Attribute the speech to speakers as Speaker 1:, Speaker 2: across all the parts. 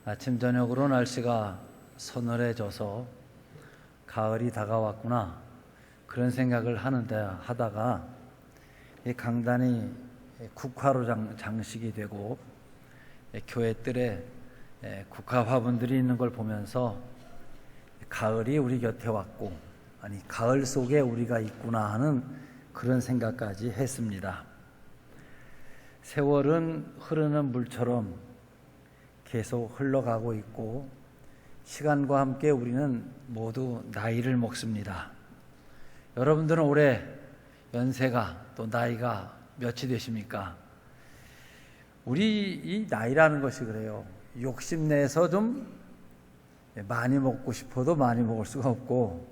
Speaker 1: 아침 저녁으로 날씨가 서늘해져서 가을이 다가왔구나 그런 생각을 하다가 이 강단이 국화로 장식이 되고 교회 뜰에 국화 화분들이 있는 걸 보면서 가을이 우리 곁에 왔고 가을 속에 우리가 있구나 하는 그런 생각까지 했습니다. 세월은 흐르는 물처럼 계속 흘러가고 있고 시간과 함께 우리는 모두 나이를 먹습니다. 여러분들은 올해 연세가 또 나이가 몇이 되십니까? 우리 이 나이라는 것이 그래요. 욕심내서 좀 많이 먹고 싶어도 많이 먹을 수가 없고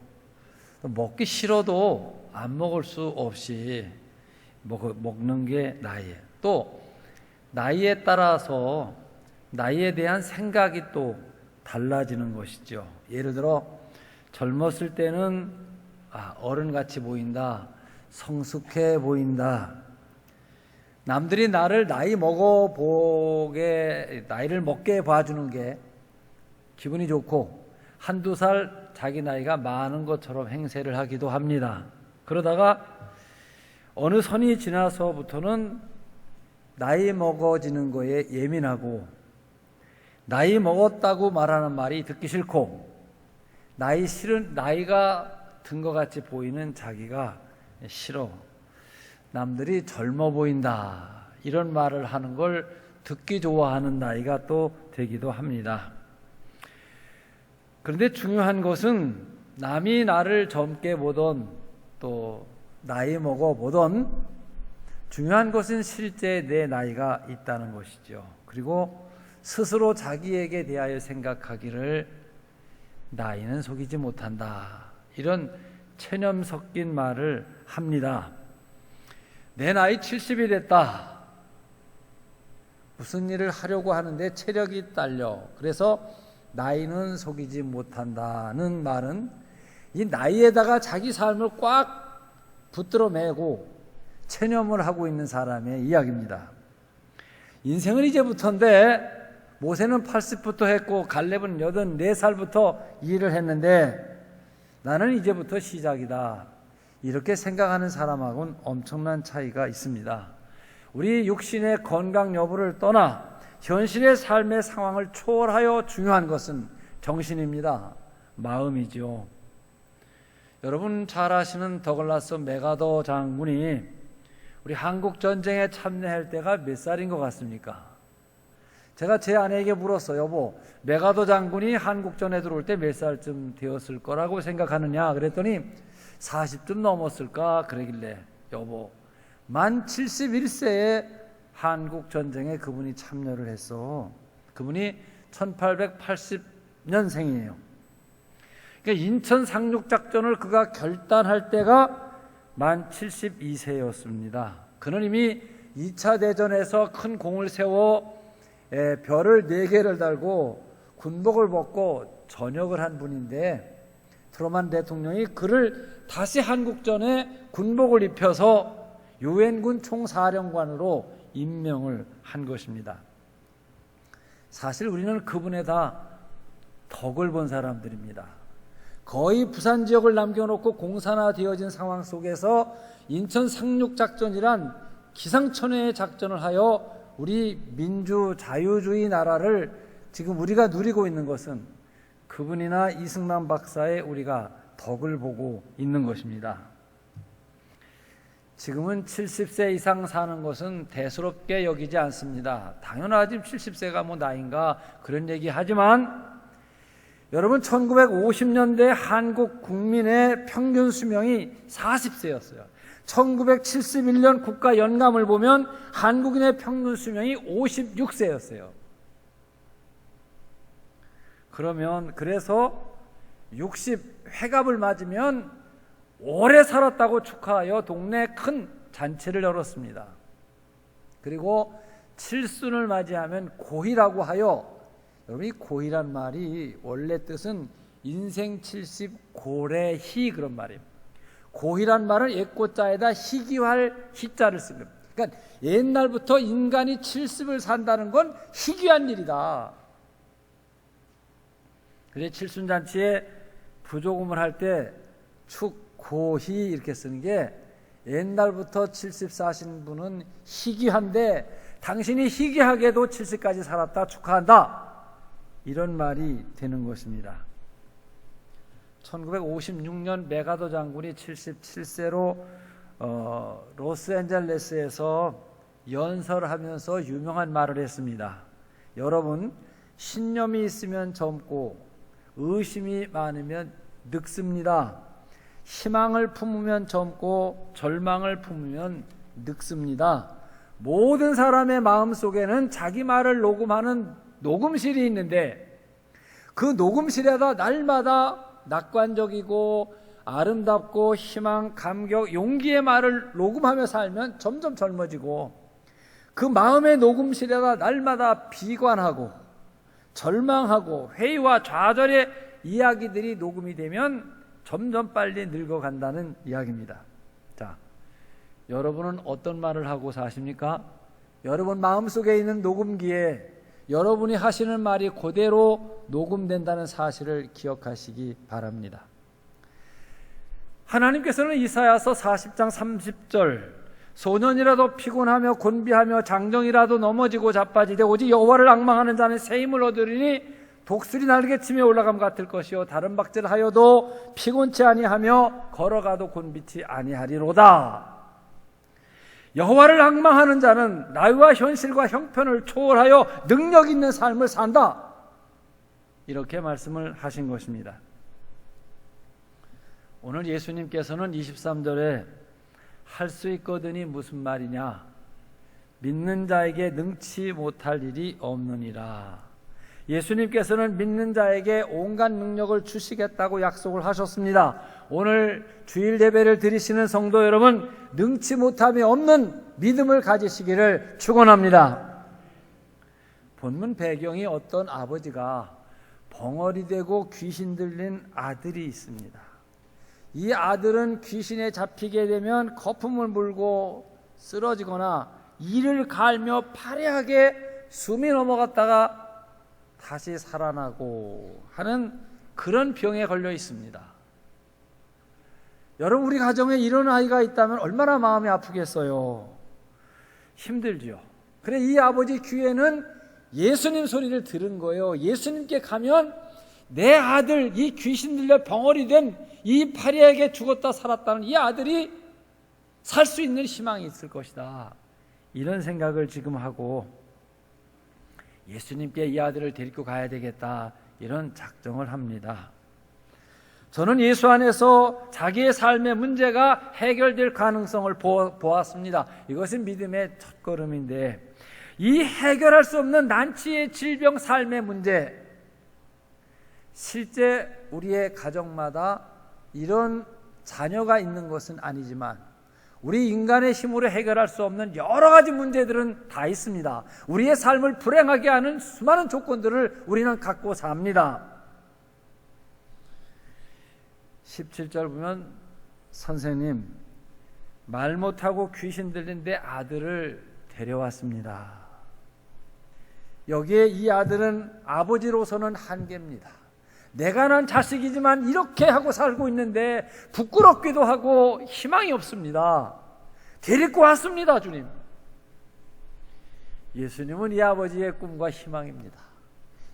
Speaker 1: 또 먹기 싫어도 안 먹을 수 없이 먹는 게 나이예요. 또 나이에 따라서 나이에 대한 생각이 또 달라지는 것이죠. 예를 들어 젊었을 때는 어른같이 보인다, 성숙해 보인다. 남들이 나를 나이를 먹게 봐주는 게 기분이 좋고 한두 살 자기 나이가 많은 것처럼 행세를 하기도 합니다. 그러다가 어느 선이 지나서부터는 나이 먹어지는 거에 예민하고 나이 먹었다고 말하는 말이 듣기 싫고 나이가 든 것 같이 보이는 자기가 싫어. 남들이 젊어 보인다 이런 말을 하는 걸 듣기 좋아하는 나이가 또 되기도 합니다. 그런데 중요한 것은 남이 나를 젊게 보던 또 나이 먹어 보던 중요한 것은 실제 내 나이가 있다는 것이죠. 그리고 스스로 자기에게 대하여 생각하기를 나이는 속이지 못한다. 이런 체념 섞인 말을 합니다. 내 나이 70이 됐다. 무슨 일을 하려고 하는데 체력이 딸려. 그래서 나이는 속이지 못한다는 말은 이 나이에다가 자기 삶을 꽉 붙들어 매고 체념을 하고 있는 사람의 이야기입니다. 인생은 이제부터인데 모세는 80부터 했고 갈렙은 84살부터 일을 했는데 나는 이제부터 시작이다. 이렇게 생각하는 사람하고는 엄청난 차이가 있습니다. 우리 육신의 건강 여부를 떠나 현실의 삶의 상황을 초월하여 중요한 것은 정신입니다. 마음이죠. 여러분 잘 아시는 더글라스 맥아더 장군이 우리 한국 전쟁에 참여할 때가 몇 살인 것 같습니까? 제가 제 아내에게 물었어요. 여보, 맥아더 장군이 한국전에 들어올 때 몇 살쯤 되었을 거라고 생각하느냐? 그랬더니 40쯤 넘었을까? 그러길래 여보, 만 71세에 한국전쟁에 그분이 참여를 했어. 그분이 1880년생이에요. 그러니까 인천 상륙작전을 그가 결단할 때가 만 72세였습니다. 그는 이미 2차 대전에서 큰 공을 세워 별을 4개를 달고 군복을 벗고 전역을 한 분인데 트루먼 대통령이 그를 다시 한국전에 군복을 입혀서 유엔군 총사령관으로 임명을 한 것입니다. 사실 우리는 그분에 다 덕을 본 사람들입니다. 거의 부산 지역을 남겨놓고 공산화되어진 상황 속에서 인천 상륙작전이란 기상천외의 작전을 하여 우리 민주 자유주의 나라를 지금 우리가 누리고 있는 것은 그분이나 이승만 박사의 우리가 덕을 보고 있는 것입니다. 지금은 70세 이상 사는 것은 대수롭게 여기지 않습니다. 당연하지 70세가 뭐 나이인가 그런 얘기 하지만 여러분 1950년대 한국 국민의 평균 수명이 40세였어요. 1971년 국가 연감을 보면 한국인의 평균 수명이 56세였어요. 그래서 60 회갑을 맞으면 오래 살았다고 축하하여 동네에 큰 잔치를 열었습니다. 그리고 칠순을 맞이하면 고희라고 하여 여러분 이 고희란 말이 원래 뜻은 인생 70 고래희 그런 말이에요. 고희란 말은 옛고자에다 희귀할 희자를 쓴 겁니다. 그러니까 옛날부터 인간이 70을 산다는 건 희귀한 일이다. 그래 칠순잔치에 부조금을 할 때 축고희 이렇게 쓰는 게 옛날부터 70 사신 분은 희귀한데 당신이 희귀하게도 70까지 살았다 축하한다 이런 말이 되는 것입니다. 1956년 메가더 장군이 77세로 로스앤젤레스에서 연설하면서 유명한 말을 했습니다. 여러분, 신념이 있으면 젊고 의심이 많으면 늙습니다. 희망을 품으면 젊고 절망을 품으면 늙습니다. 모든 사람의 마음속에는 자기 말을 녹음하는 녹음실이 있는데 그 녹음실에다 날마다 낙관적이고 아름답고 희망, 감격, 용기의 말을 녹음하며 살면 점점 젊어지고 그 마음의 녹음실에다 날마다 비관하고 절망하고 회의와 좌절의 이야기들이 녹음이 되면 점점 빨리 늙어간다는 이야기입니다. 자, 여러분은 어떤 말을 하고 사십니까? 여러분 마음속에 있는 녹음기에 여러분이 하시는 말이 그대로 녹음된다는 사실을 기억하시기 바랍니다. 하나님께서는 이사야서 40장 30절 소년이라도 피곤하며 곤비하며 장정이라도 넘어지고 자빠지되 오직 여호와를 앙망하는 자는 새 힘을 얻으리니 독수리 날개치며 올라감 같을 것이요 다른 박질하여도 피곤치 아니하며 걸어가도 곤비치 아니하리로다. 여호와를 앙망하는 자는 나이와 현실과 형편을 초월하여 능력 있는 삶을 산다. 이렇게 말씀을 하신 것입니다. 오늘 예수님께서는 23절에 할 수 있거든이 무슨 말이냐? 믿는 자에게 능치 못할 일이 없느니라. 예수님께서는 믿는 자에게 온갖 능력을 주시겠다고 약속을 하셨습니다. 오늘 주일 예배를 드리시는 성도 여러분, 능치 못함이 없는 믿음을 가지시기를 축원합니다. 본문 배경이 어떤 아버지가 벙어리 되고 귀신 들린 아들이 있습니다. 이 아들은 귀신에 잡히게 되면 거품을 물고 쓰러지거나 이를 갈며 파래하게 숨이 넘어갔다가 다시 살아나고 하는 그런 병에 걸려 있습니다. 여러분, 우리 가정에 이런 아이가 있다면 얼마나 마음이 아프겠어요. 힘들죠. 그래 이 아버지 귀에는 예수님 소리를 들은 거예요. 예수님께 가면 내 아들, 이 귀신 들려 벙어리 된 이 파리에게 죽었다 살았다는 이 아들이 살 수 있는 희망이 있을 것이다. 이런 생각을 지금 하고 예수님께 이 아들을 데리고 가야 되겠다. 이런 작정을 합니다. 저는 예수 안에서 자기의 삶의 문제가 해결될 가능성을 보았습니다. 이것은 믿음의 첫걸음인데 이 해결할 수 없는 난치의 질병 삶의 문제, 실제 우리의 가정마다 이런 자녀가 있는 것은 아니지만 우리 인간의 힘으로 해결할 수 없는 여러 가지 문제들은 다 있습니다. 우리의 삶을 불행하게 하는 수많은 조건들을 우리는 갖고 삽니다. 17절 보면 선생님, 말 못하고 귀신 들린 내 아들을 데려왔습니다. 여기에 이 아들은 아버지로서는 한계입니다. 내가 난 자식이지만 이렇게 하고 살고 있는데 부끄럽기도 하고 희망이 없습니다. 데리고 왔습니다, 주님. 예수님은 이 아버지의 꿈과 희망입니다.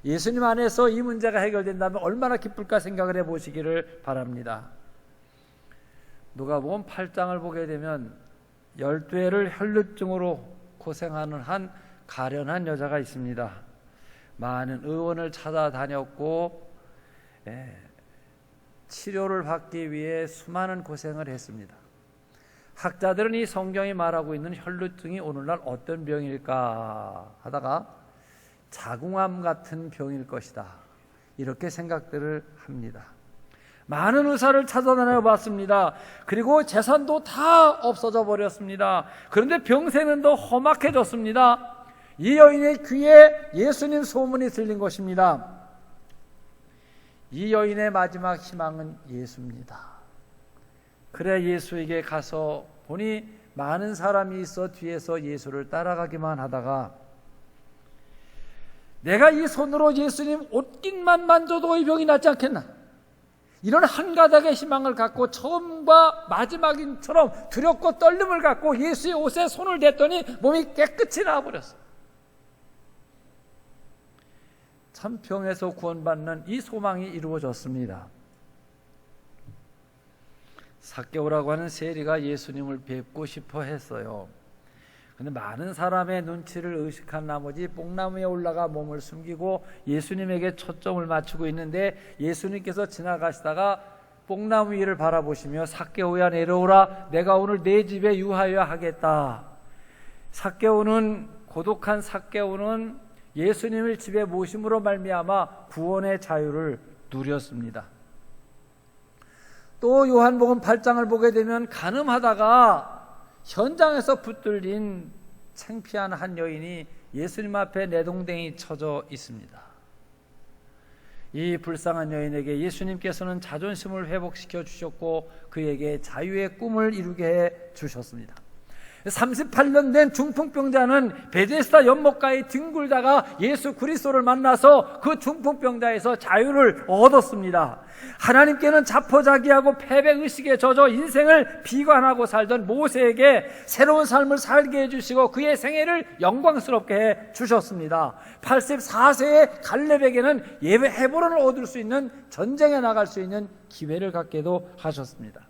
Speaker 1: 예수님 안에서 이 문제가 해결된다면 얼마나 기쁠까 생각을 해보시기를 바랍니다. 누가복음 8장을 보게 되면 12회를 혈루증으로 고생하는 한 가련한 여자가 있습니다. 많은 의원을 찾아다녔고 치료를 받기 위해 수많은 고생을 했습니다. 학자들은 이 성경이 말하고 있는 혈루증이 오늘날 어떤 병일까 하다가 자궁암 같은 병일 것이다, 이렇게 생각들을 합니다. 많은 의사를 찾아다녀 봤습니다. 그리고 재산도 다 없어져 버렸습니다. 그런데 병세는 더 험악해졌습니다. 이 여인의 귀에 예수님 소문이 들린 것입니다. 이 여인의 마지막 희망은 예수입니다. 그래 예수에게 가서 보니 많은 사람이 있어 뒤에서 예수를 따라가기만 하다가 내가 이 손으로 예수님 옷깃만 만져도 이 병이 낫지 않겠나? 이런 한 가닥의 희망을 갖고 처음과 마지막인처럼 두렵고 떨림을 갖고 예수의 옷에 손을 댔더니 몸이 깨끗이 나아버렸어요. 천병에서 구원받는 이 소망이 이루어졌습니다. 삭개오라고 하는 세리가 예수님을 뵙고 싶어 했어요. 그런데 많은 사람의 눈치를 의식한 나머지 뽕나무에 올라가 몸을 숨기고 예수님에게 초점을 맞추고 있는데, 예수님께서 지나가시다가 뽕나무 위를 바라보시며 삭개오야 내려오라, 내가 오늘 내 집에 유하여 하겠다. 삭개오는, 고독한 삭개오는 예수님을 집에 모심으로 말미암아 구원의 자유를 누렸습니다. 또 요한복음 8장을 보게 되면 간음하다가 현장에서 붙들린 창피한 한 여인이 예수님 앞에 내동댕이 쳐져 있습니다. 이 불쌍한 여인에게 예수님께서는 자존심을 회복시켜 주셨고 그에게 자유의 꿈을 이루게 해 주셨습니다. 38년 된 중풍병자는 베데스다 연못가에 뒹굴다가 예수 그리스도를 만나서 그 중풍병자에서 자유를 얻었습니다. 하나님께는 자포자기하고 패배의식에 젖어 인생을 비관하고 살던 모세에게 새로운 삶을 살게 해주시고 그의 생애를 영광스럽게 해 주셨습니다. 84세의 갈렙에게는 헤브론을 얻을 수 있는, 전쟁에 나갈 수 있는 기회를 갖게도 하셨습니다.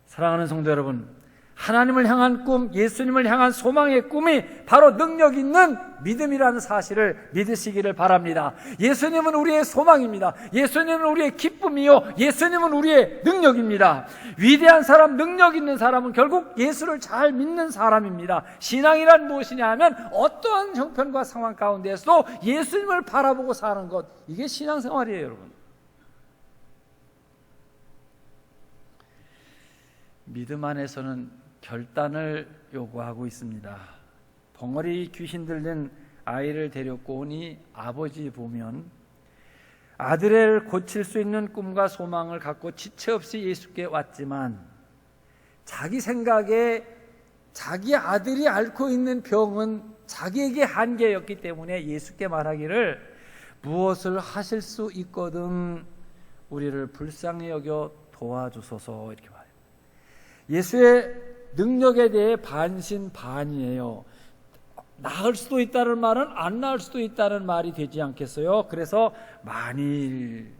Speaker 1: 사랑하는 성도 여러분, 하나님을 향한 꿈, 예수님을 향한 소망의 꿈이 바로 능력 있는 믿음이라는 사실을 믿으시기를 바랍니다. 예수님은 우리의 소망입니다. 예수님은 우리의 기쁨이요, 예수님은 우리의 능력입니다. 위대한 사람, 능력 있는 사람은 결국 예수를 잘 믿는 사람입니다. 신앙이란 무엇이냐 하면 어떠한 형편과 상황 가운데서도 예수님을 바라보고 사는 것, 이게 신앙생활이에요, 여러분. 믿음 안에서는 결단을 요구하고 있습니다. 벙어리 귀신 들린 아이를 데리고 오니 아버지 보면 아들을 고칠 수 있는 꿈과 소망을 갖고 지체 없이 예수께 왔지만 자기 생각에 자기 아들이 앓고 있는 병은 자기에게 한계였기 때문에 예수께 말하기를 무엇을 하실 수 있거든 우리를 불쌍히 여겨 도와주소서, 이렇게 말해요. 예수의 능력에 대해 반신반의예요. 나을 수도 있다는 말은 안 나을 수도 있다는 말이 되지 않겠어요? 그래서 만일,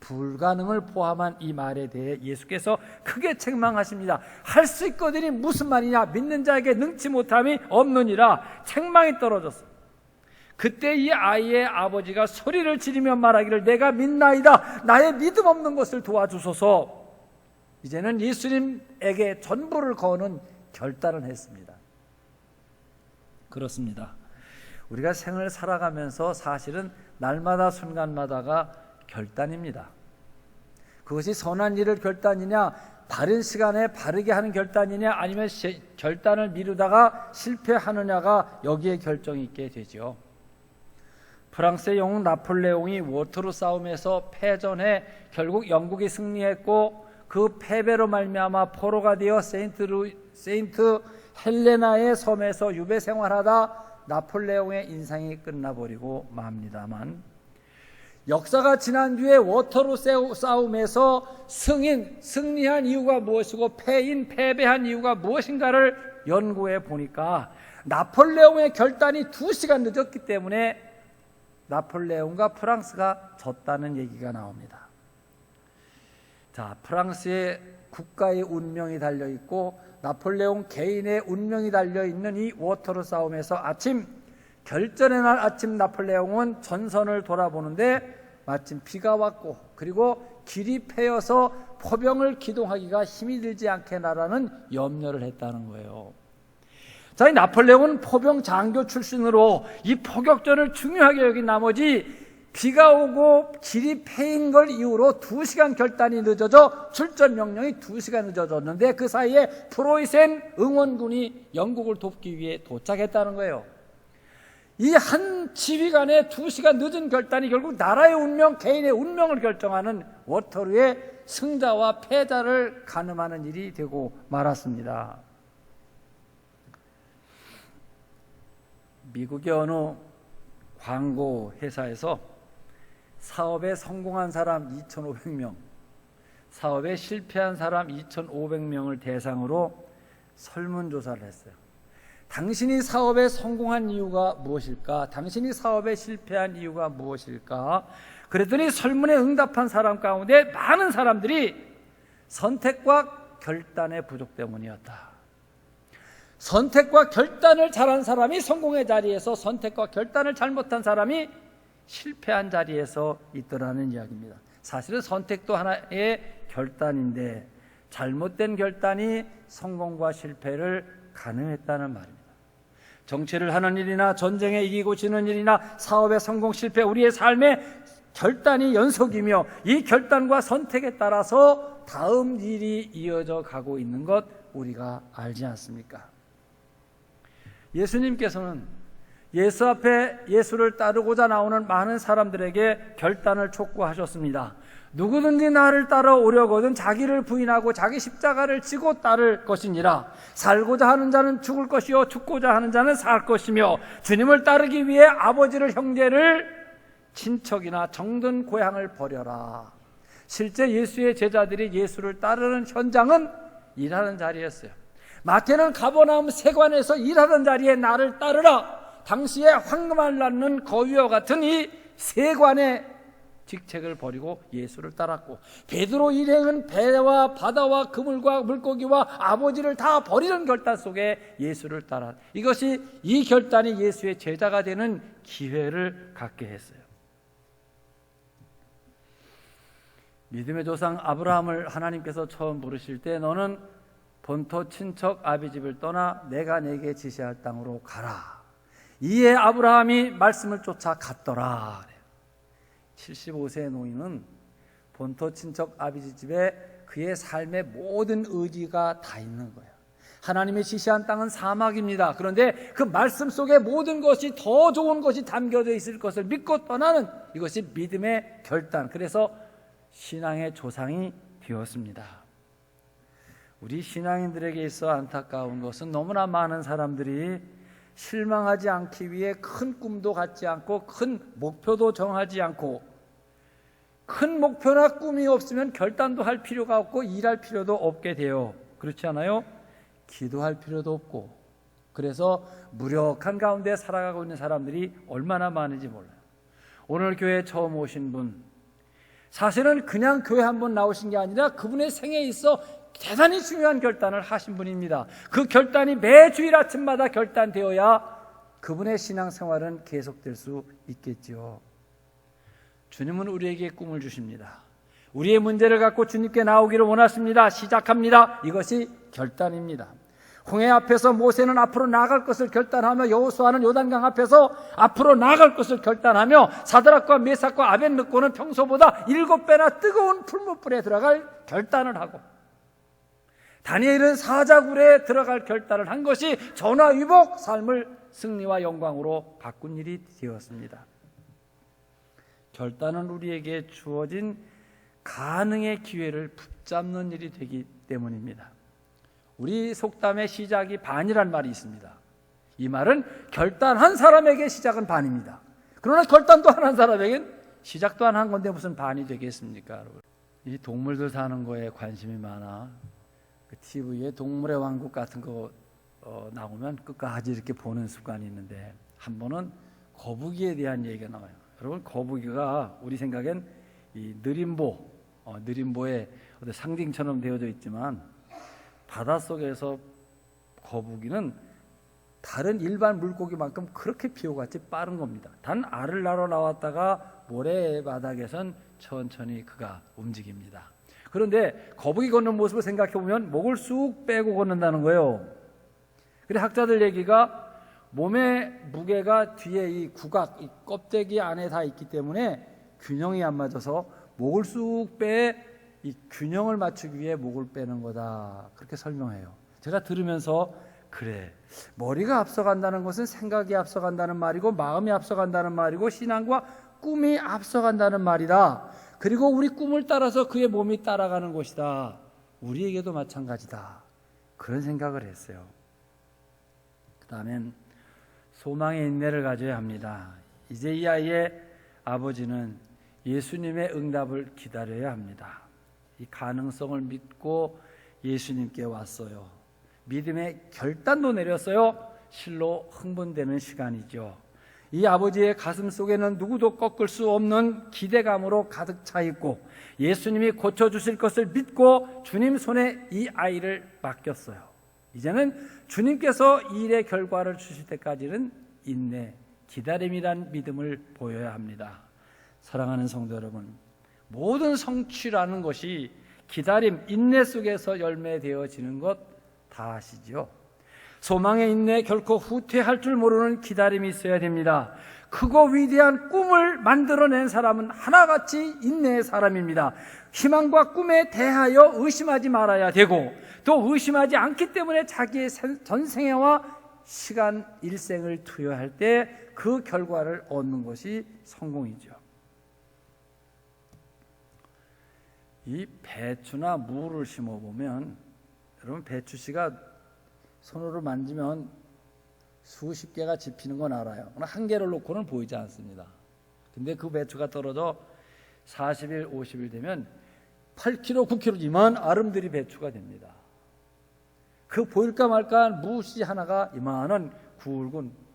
Speaker 1: 불가능을 포함한 이 말에 대해 예수께서 크게 책망하십니다. 할 수 있거든이 무슨 말이냐? 믿는 자에게 능치 못함이 없느니라. 책망이 떨어졌어요. 그때 이 아이의 아버지가 소리를 지르며 말하기를 내가 믿나이다. 나의 믿음 없는 것을 도와주소서. 이제는 예수님에게 전부를 거는 결단을 했습니다. 그렇습니다. 우리가 생을 살아가면서 사실은 날마다 순간마다가 결단입니다. 그것이 선한 일을 결단이냐, 바른 시간에 바르게 하는 결단이냐, 아니면 결단을 미루다가 실패하느냐가 여기에 결정이 있게 되죠. 프랑스의 영웅 나폴레옹이 워터루 싸움에서 패전해 결국 영국이 승리했고 그 패배로 말미암아 포로가 되어 세인트 헬레나의 섬에서 유배 생활하다 나폴레옹의 인생이 끝나버리고 맙니다만, 역사가 지난 뒤에 워터루 싸움에서 승리한 이유가 무엇이고 패배한 이유가 무엇인가를 연구해 보니까 나폴레옹의 결단이 2시간 늦었기 때문에 나폴레옹과 프랑스가 졌다는 얘기가 나옵니다. 자, 프랑스의 국가의 운명이 달려있고 나폴레옹 개인의 운명이 달려있는 이 워터루 싸움에서 결전의 날 아침 나폴레옹은 전선을 돌아보는데 마침 비가 왔고 그리고 길이 패여서 포병을 기동하기가 힘이 들지 않게나라는 염려를 했다는 거예요. 자, 이 나폴레옹은 포병 장교 출신으로 이 포격전을 중요하게 여긴 나머지 비가 오고 길이 패인 걸 이유로 2시간 결단이 늦어져 출전 명령이 2시간 늦어졌는데 그 사이에 프로이센 응원군이 영국을 돕기 위해 도착했다는 거예요. 이 한 지휘관의 2시간 늦은 결단이 결국 나라의 운명, 개인의 운명을 결정하는 워터루의 승자와 패자를 가늠하는 일이 되고 말았습니다. 미국의 어느 광고 회사에서 사업에 성공한 사람 2,500명, 사업에 실패한 사람 2,500명을 대상으로 설문조사를 했어요. 당신이 사업에 성공한 이유가 무엇일까? 당신이 사업에 실패한 이유가 무엇일까? 그랬더니 설문에 응답한 사람 가운데 많은 사람들이 선택과 결단의 부족 때문이었다. 선택과 결단을 잘한 사람이 성공의 자리에서, 선택과 결단을 잘못한 사람이 실패한 자리에서 있더라는 이야기입니다. 사실은 선택도 하나의 결단인데 잘못된 결단이 성공과 실패를 가능했다는 말입니다. 정치를 하는 일이나 전쟁에 이기고 지는 일이나 사업의 성공 실패, 우리의 삶의 결단이 연속이며 이 결단과 선택에 따라서 다음 일이 이어져 가고 있는 것 우리가 알지 않습니까? 예수님께서는 예수 앞에 예수를 따르고자 나오는 많은 사람들에게 결단을 촉구하셨습니다. 누구든지 나를 따라오려거든 자기를 부인하고 자기 십자가를 지고 따를 것이니라. 살고자 하는 자는 죽을 것이요 죽고자 하는 자는 살 것이며 주님을 따르기 위해 아버지를, 형제를, 친척이나 정든 고향을 버려라. 실제 예수의 제자들이 예수를 따르는 현장은 일하는 자리였어요. 마태는 가버나움 세관에서 일하는 자리에 나를 따르라. 당시에 황금알 낳는 거위와 같은 이 세관의 직책을 버리고 예수를 따랐고, 베드로 일행은 배와 바다와 그물과 물고기와 아버지를 다 버리는 결단 속에 예수를 따라, 이것이, 이 결단이 예수의 제자가 되는 기회를 갖게 했어요. 믿음의 조상 아브라함을 하나님께서 처음 부르실 때 너는 본토 친척 아비 집을 떠나 내가 내게 지시할 땅으로 가라. 이에 아브라함이 말씀을 쫓아 갔더라. 75세의 노인은 본토 친척 아버지 집에 그의 삶의 모든 의지가 다 있는 거예요. 하나님의 지시한 땅은 사막입니다. 그런데 그 말씀 속에 모든 것이, 더 좋은 것이 담겨져 있을 것을 믿고 떠나는, 이것이 믿음의 결단, 그래서 신앙의 조상이 되었습니다. 우리 신앙인들에게 있어 안타까운 것은 너무나 많은 사람들이 실망하지 않기 위해 큰 꿈도 갖지 않고 큰 목표도 정하지 않고, 큰 목표나 꿈이 없으면 결단도 할 필요가 없고 일할 필요도 없게 돼요. 그렇지 않아요? 기도할 필요도 없고. 그래서 무력한 가운데 살아가고 있는 사람들이 얼마나 많은지 몰라요. 오늘 교회에 처음 오신 분, 사실은 그냥 교회 한번 나오신 게 아니라 그분의 생애에 있어 대단히 중요한 결단을 하신 분입니다. 그 결단이 매 주일 아침마다 결단되어야 그분의 신앙생활은 계속될 수 있겠지요. 주님은 우리에게 꿈을 주십니다. 우리의 문제를 갖고 주님께 나오기를 원하십니다. 시작합니다. 이것이 결단입니다. 홍해 앞에서 모세는 앞으로 나아갈 것을 결단하며 여호수아는 요단강 앞에서 앞으로 나아갈 것을 결단하며 사드락과 메삭과 아벳느고는 평소보다 7배나 뜨거운 풀무불에 들어갈 결단을 하고, 다니엘은 사자굴에 들어갈 결단을 한 것이 전화위복, 삶을 승리와 영광으로 바꾼 일이 되었습니다. 결단은 우리에게 주어진 가능의 기회를 붙잡는 일이 되기 때문입니다. 우리 속담의 시작이 반이란 말이 있습니다. 이 말은 결단한 사람에게 시작은 반입니다. 그러나 결단도 안 한 사람에겐 시작도 안 한 건데 무슨 반이 되겠습니까, 여러분? 이 동물들 사는 거에 관심이 많아. TV에 동물의 왕국 같은 거 나오면 끝까지 이렇게 보는 습관이 있는데, 한 번은 거북이에 대한 얘기가 나와요. 여러분, 거북이가 우리 생각엔 이 느림보의 어떤 상징처럼 되어져 있지만, 바닷속에서 거북이는 다른 일반 물고기만큼 그렇게 비호같이 빠른 겁니다. 단 알을 낳으러 나왔다가 모래바닥에선 천천히 그가 움직입니다. 그런데 거북이 걷는 모습을 생각해 보면 목을 쑥 빼고 걷는다는 거예요. 그래, 학자들 얘기가 몸의 무게가 뒤에 이 구각, 이 껍데기 안에 다 있기 때문에 균형이 안 맞아서 목을 쑥 빼, 이 균형을 맞추기 위해 목을 빼는 거다, 그렇게 설명해요. 제가 들으면서, 그래, 머리가 앞서간다는 것은 생각이 앞서간다는 말이고 마음이 앞서간다는 말이고 신앙과 꿈이 앞서간다는 말이다. 그리고 우리 꿈을 따라서 그의 몸이 따라가는 것이다. 우리에게도 마찬가지다. 그런 생각을 했어요. 그 다음엔 소망의 인내를 가져야 합니다. 이제 이 아이의 아버지는 예수님의 응답을 기다려야 합니다. 이 가능성을 믿고 예수님께 왔어요. 믿음의 결단도 내렸어요. 실로 흥분되는 시간이죠. 이 아버지의 가슴 속에는 누구도 꺾을 수 없는 기대감으로 가득 차 있고 예수님이 고쳐주실 것을 믿고 주님 손에 이 아이를 맡겼어요. 이제는 주님께서 이 일의 결과를 주실 때까지는 인내, 기다림이란 믿음을 보여야 합니다. 사랑하는 성도 여러분, 모든 성취라는 것이 기다림, 인내 속에서 열매되어지는 것 다 아시죠? 소망의 인내, 결코 후퇴할 줄 모르는 기다림이 있어야 됩니다. 크고 위대한 꿈을 만들어낸 사람은 하나같이 인내의 사람입니다. 희망과 꿈에 대하여 의심하지 말아야 되고 또 의심하지 않기 때문에 자기의 전생애와 시간, 일생을 투여할 때 그 결과를 얻는 것이 성공이죠. 이 배추나 무를 심어보면 여러분 배추씨가 손으로 만지면 수십 개가 집히는 건 알아요. 그러나 한 개를 놓고는 보이지 않습니다. 근데 그 배추가 떨어져 40일, 50일 되면 8kg, 9kg 이만 아름드리 배추가 됩니다. 그 보일까 말까 무씨 하나가 이만한 굵은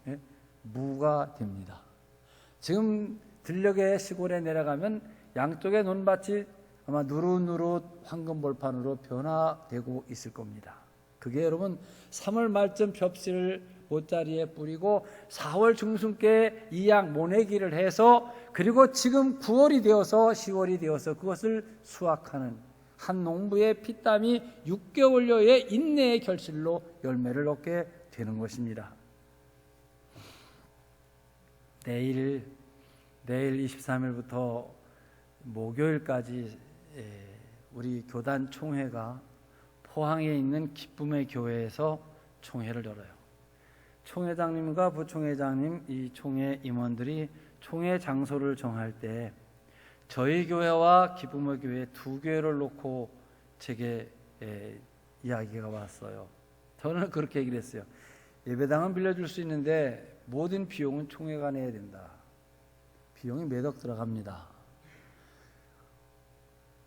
Speaker 1: 무가 됩니다. 지금 들녘의 시골에 내려가면 양쪽의 논밭이 아마 누릇누릇 황금볼판으로 변화되고 있을 겁니다. 그게 여러분 3월 말쯤 벽실을 못자리에 뿌리고 4월 중순께 이양 모내기를 해서 그리고 지금 9월이 되어서 10월이 되어서 그것을 수확하는 한 농부의 피땀이 6개월여의 인내의 결실로 열매를 얻게 되는 것입니다. 내일 23일부터 목요일까지 우리 교단 총회가 포항에 있는 기쁨의 교회에서 총회를 열어요. 총회장님과 부총회장님, 이 총회 임원들이 총회 장소를 정할 때 저희 교회와 기쁨의 교회 두 교회를 놓고 제게 이야기가 왔어요. 저는 그렇게 얘기를 했어요. 예배당은 빌려줄 수 있는데 모든 비용은 총회가 내야 된다. 비용이 몇 억 들어갑니다.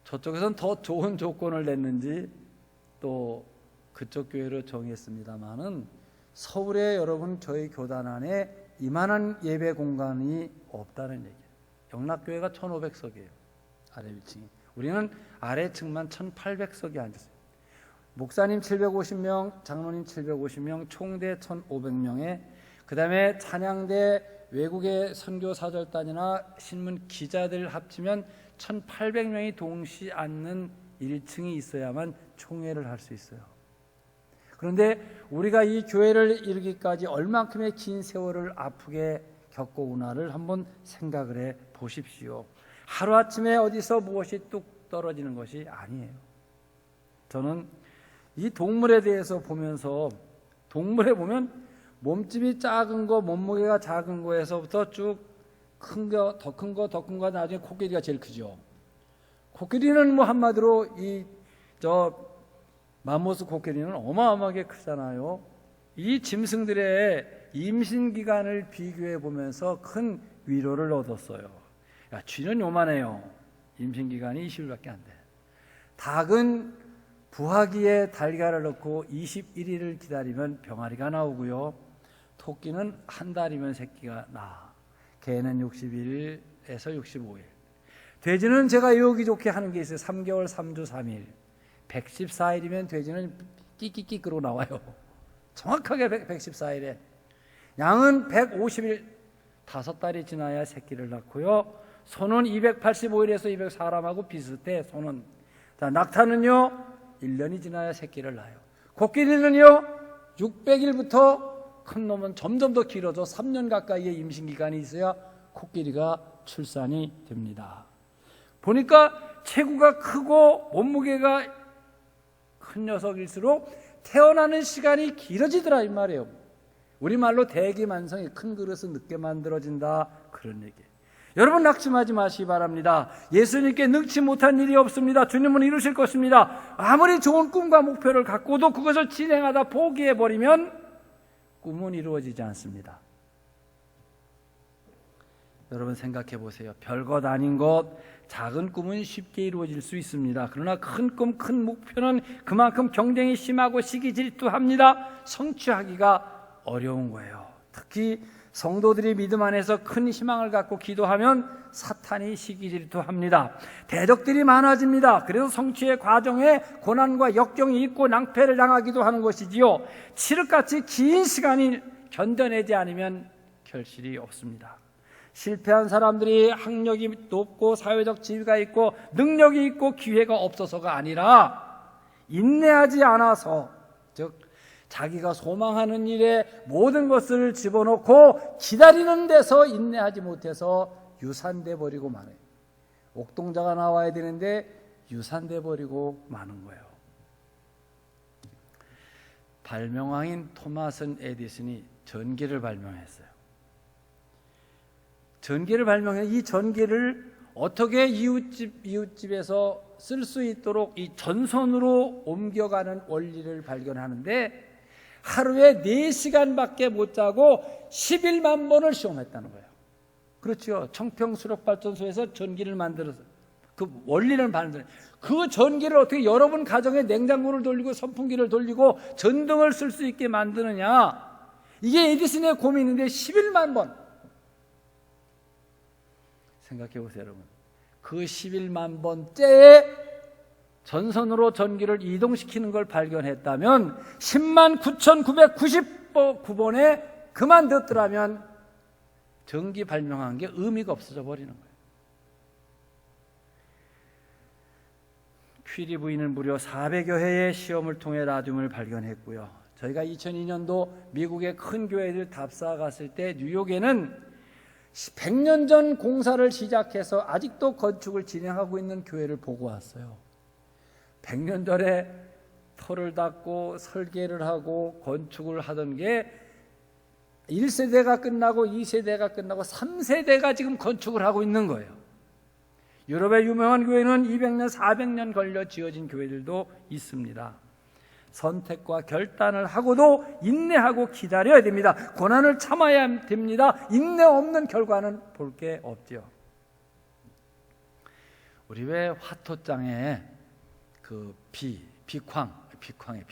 Speaker 1: 저쪽에서는 더 좋은 조건을 냈는지 또 그쪽 교회로 정했습니다마는 서울에 여러분 저희 교단 안에 이만한 예배 공간이 없다는 얘기예요. 영락교회가 1500석이에요. 아래 위층이. 우리는 아래층만 1800석이 앉았어요. 목사님 750명, 장로님 750명, 총대 1500명에 그 다음에 찬양대, 외국의 선교사절단이나 신문 기자들 합치면 1800명이 동시 앉는 1층이 있어야만 총회를 할 수 있어요. 그런데 우리가 이 교회를 이루기까지 얼만큼의 긴 세월을 아프게 겪어오나를 한번 생각을 해 보십시오. 하루아침에 어디서 무엇이 뚝 떨어지는 것이 아니에요. 저는 이 동물에 대해서 보면서 동물에 보면 몸집이 작은 거, 몸무게가 작은 거에서부터 쭉 큰 거, 더 큰 거, 더 큰 거, 나중에 코끼리가 제일 크죠. 코끼리는 뭐 한마디로 맘모스 코끼리는 어마어마하게 크잖아요. 이 짐승들의 임신 기간을 비교해 보면서 큰 위로를 얻었어요. 야, 쥐는 요만해요. 임신 기간이 20일밖에 안 돼. 닭은 부화기에 달걀을 넣고 21일을 기다리면 병아리가 나오고요. 토끼는 한 달이면 새끼가 나. 개는 61일에서 65일. 돼지는 제가 외우기 좋게 하는 게 있어요. 3개월 3주 3일. 114일이면 돼지는 끼끼끼 끓어 나와요. 정확하게 114일에. 양은 150일, 5달이 지나야 새끼를 낳고요. 소는 285일에서 204람하고 비슷해. 소는. 자, 낙타는요 1년이 지나야 새끼를 낳아요. 코끼리는요 600일부터 큰 놈은 점점 더 길어져 3년 가까이의 임신기간이 있어야 코끼리가 출산이 됩니다. 보니까 체구가 크고 몸무게가 큰 녀석일수록 태어나는 시간이 길어지더라 이 말이에요. 우리말로 대기만성이 큰 그릇은 늦게 만들어진다 그런 얘기예요. 여러분 낙심하지 마시기 바랍니다. 예수님께 능치 못한 일이 없습니다. 주님은 이루실 것입니다. 아무리 좋은 꿈과 목표를 갖고도 그것을 진행하다 포기해버리면 꿈은 이루어지지 않습니다. 여러분 생각해 보세요. 별것 아닌 것, 작은 꿈은 쉽게 이루어질 수 있습니다. 그러나 큰 꿈, 큰 목표는 그만큼 경쟁이 심하고 시기 질투합니다. 성취하기가 어려운 거예요. 특히 성도들이 믿음 안에서 큰 희망을 갖고 기도하면 사탄이 시기 질투합니다. 대적들이 많아집니다. 그래서 성취의 과정에 고난과 역경이 있고 낭패를 당하기도 하는 것이지요. 칠흑같이 긴 시간이 견뎌내지 않으면 결실이 없습니다. 실패한 사람들이 학력이 높고 사회적 지위가 있고 능력이 있고 기회가 없어서가 아니라 인내하지 않아서, 즉 자기가 소망하는 일에 모든 것을 집어넣고 기다리는 데서 인내하지 못해서 유산돼 버리고 마네요. 옥동자가 나와야 되는데 유산돼 버리고 마는 거예요. 발명왕인 토마스 에디슨이 전기를 발명했어요. 전기를 발명해 이 전기를 어떻게 이웃집에서 쓸 수 있도록 이 전선으로 옮겨가는 원리를 발견하는데 하루에 4시간밖에 못 자고 11만 번을 시험했다는 거예요. 그렇죠. 청평수력발전소에서 전기를 만들어서 그 원리를 만들어요. 그 전기를 어떻게 여러분 가정에 냉장고를 돌리고 선풍기를 돌리고 전등을 쓸 수 있게 만드느냐, 이게 에디슨의 고민인데 11만 번 생각해 보세요. 여러분, 그 11만 번째에 전선으로 전기를 이동시키는 걸 발견했다면 10만 9,999번에 그만뒀더라면 전기 발명한 게 의미가 없어져 버리는 거예요. 퀴리 부인은 무려 400여 회의 시험을 통해 라듐을 발견했고요. 저희가 2002년도 미국의 큰 교회들 답사 갔을 때 뉴욕에는 100년 전 공사를 시작해서 아직도 건축을 진행하고 있는 교회를 보고 왔어요. 100년 전에 터를 닦고 설계를 하고 건축을 하던 게 1세대가 끝나고 2세대가 끝나고 3세대가 지금 건축을 하고 있는 거예요. 유럽의 유명한 교회는 200년, 400년 걸려 지어진 교회들도 있습니다. 선택과 결단을 하고도 인내하고 기다려야 됩니다. 고난을 참아야 됩니다. 인내 없는 결과는 볼 게 없죠. 우리 왜 화토장에 그 비쾅에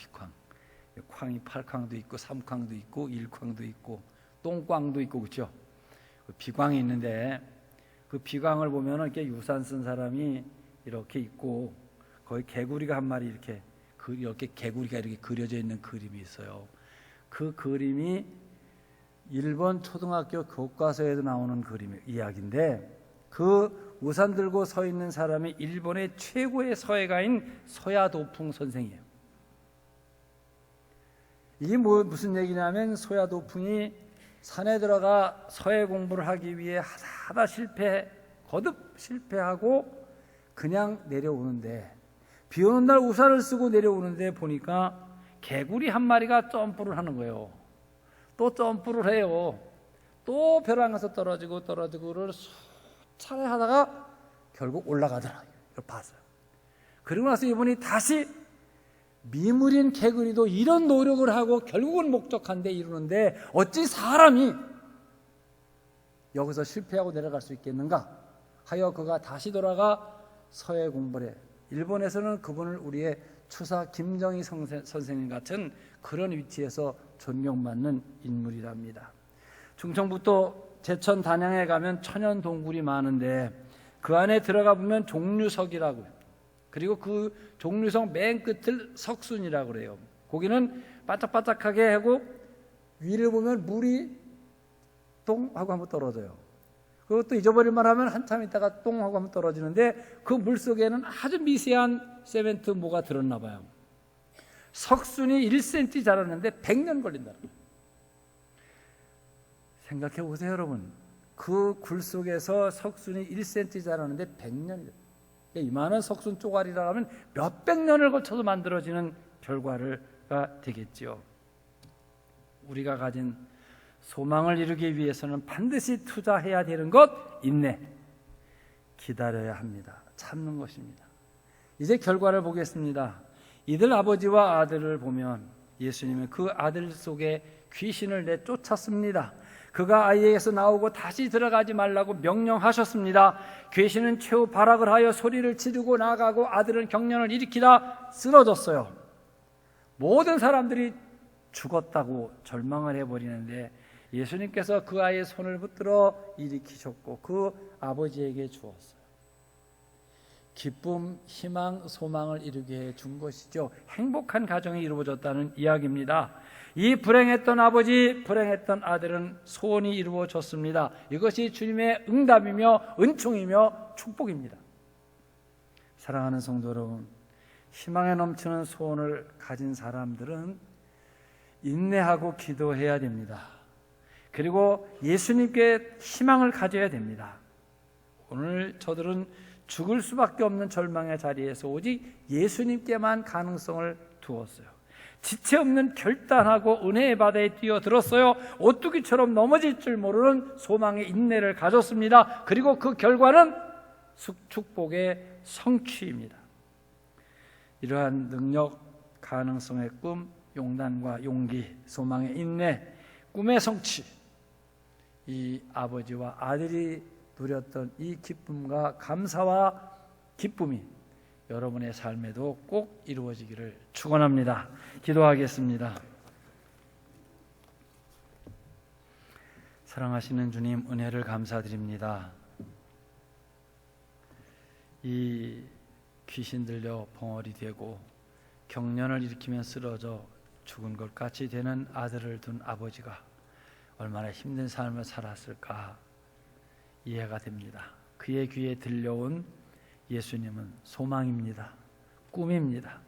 Speaker 1: 쾅이 8쾅도 있고 3쾅도 있고 1쾅도 있고 똥꽝도 있고 그렇죠? 그 비광이 있는데 그 비광을 보면은 이렇게 유산 쓴 사람이 이렇게 있고 거기 개구리가 한 마리 이렇게 개구리가 이렇게 그려져 있는 그림이 있어요. 그 그림이 일본 초등학교 교과서에도 나오는 이야기인데 그 우산 들고 서 있는 사람이 일본의 최고의 서예가인 소야도풍 선생이에요. 이게 무슨 얘기냐면 소야도풍이 산에 들어가 서예 공부를 하기 위해 하다 거듭 실패하고 그냥 내려오는데 비 오는 날 우산을 쓰고 내려오는데 보니까 개구리 한 마리가 점프를 하는 거예요. 또 점프를 해요. 또 벼랑에서 떨어지고를 차례 하다가 결국 올라가더라. 이걸 봤어요. 그리고 나서 이분이 다시 미물인 개구리도 이런 노력을 하고 결국은 목적한 데 이루는데 어찌 사람이 여기서 실패하고 내려갈 수 있겠는가 하여 그가 다시 돌아가 서예 공부를 해요. 일본에서는 그분을 우리의 추사 김정희 선생님 같은 그런 위치에서 존경받는 인물이랍니다. 충청북도 제천 단양에 가면 천연 동굴이 많은데 그 안에 들어가 보면 종류석이라고요. 그리고 그 종류석 맨 끝을 석순이라고 그래요. 거기는 바짝바짝하게 하고 위를 보면 물이 똥 하고 한번 떨어져요. 그것도 잊어버릴만 하면 한참 있다가 똥 하고 한번 떨어지는데 그 물 속에는 아주 미세한 세멘트 뭐가 들었나 봐요. 석순이 1cm 자랐는데 100년 걸린다는 거예요. 생각해 보세요, 여러분. 그 굴 속에서 석순이 1cm 자라는데 100년이 돼요. 이만한 석순 쪼가리라 하면 몇백 년을 거쳐서 만들어지는 결과가 되겠지요. 우리가 가진 소망을 이루기 위해서는 반드시 투자해야 되는 것, 인내. 기다려야 합니다. 참는 것입니다. 이제 결과를 보겠습니다. 이들 아버지와 아들을 보면 예수님은 그 아들 속에 귀신을 내쫓았습니다. 그가 아이에게서 나오고 다시 들어가지 말라고 명령하셨습니다. 괴신은 최후 발악을 하여 소리를 지르고 나가고 아들은 경련을 일으키다 쓰러졌어요. 모든 사람들이 죽었다고 절망을 해버리는데 예수님께서 그 아이의 손을 붙들어 일으키셨고 그 아버지에게 주었어요. 기쁨, 희망, 소망을 이루게 해준 것이죠. 행복한 가정이 이루어졌다는 이야기입니다. 이 불행했던 아버지, 불행했던 아들은 소원이 이루어졌습니다. 이것이 주님의 응답이며 은총이며 축복입니다. 사랑하는 성도 여러분, 희망에 넘치는 소원을 가진 사람들은 인내하고 기도해야 됩니다. 그리고 예수님께 희망을 가져야 됩니다. 오늘 저들은 죽을 수밖에 없는 절망의 자리에서 오직 예수님께만 가능성을 두었어요. 지체 없는 결단하고 은혜의 바다에 뛰어들었어요. 오뚜기처럼 넘어질 줄 모르는 소망의 인내를 가졌습니다. 그리고 그 결과는 축복의 성취입니다. 이러한 능력, 가능성의 꿈, 용단과 용기, 소망의 인내, 꿈의 성취, 이 아버지와 아들이 누렸던 이 기쁨과 감사와 기쁨이 여러분의 삶에도 꼭 이루어지기를 축원합니다. 기도하겠습니다. 사랑하시는 주님, 은혜를 감사드립니다. 이 귀신 들려 벙어리 되고 경련을 일으키면 쓰러져 죽은 것 같이 되는 아들을 둔 아버지가 얼마나 힘든 삶을 살았을까 이해가 됩니다. 그의 귀에 들려온 예수님은 소망입니다. 꿈입니다.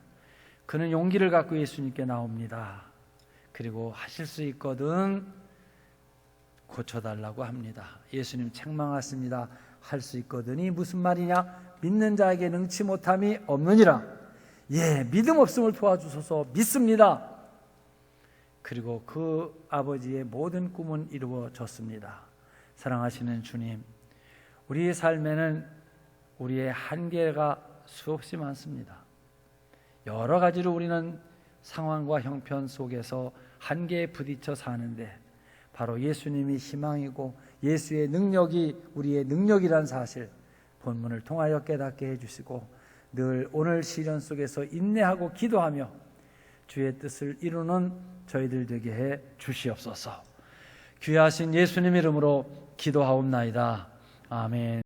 Speaker 1: 그는 용기를 갖고 예수님께 나옵니다. 그리고 하실 수 있거든 고쳐달라고 합니다. 예수님 책망하십니다. 할 수 있거든이 무슨 말이냐? 믿는 자에게 능치 못함이 없느니라. 예, 믿음 없음을 도와주소서. 믿습니다. 그리고 그 아버지의 모든 꿈은 이루어졌습니다. 사랑하시는 주님, 우리의 삶에는 우리의 한계가 수없이 많습니다. 여러 가지로 우리는 상황과 형편 속에서 한계에 부딪혀 사는데 바로 예수님이 희망이고 예수의 능력이 우리의 능력이란 사실 본문을 통하여 깨닫게 해주시고 늘 오늘 시련 속에서 인내하고 기도하며 주의 뜻을 이루는 저희들 되게 해 주시옵소서. 귀하신 예수님 이름으로 기도하옵나이다. 아멘.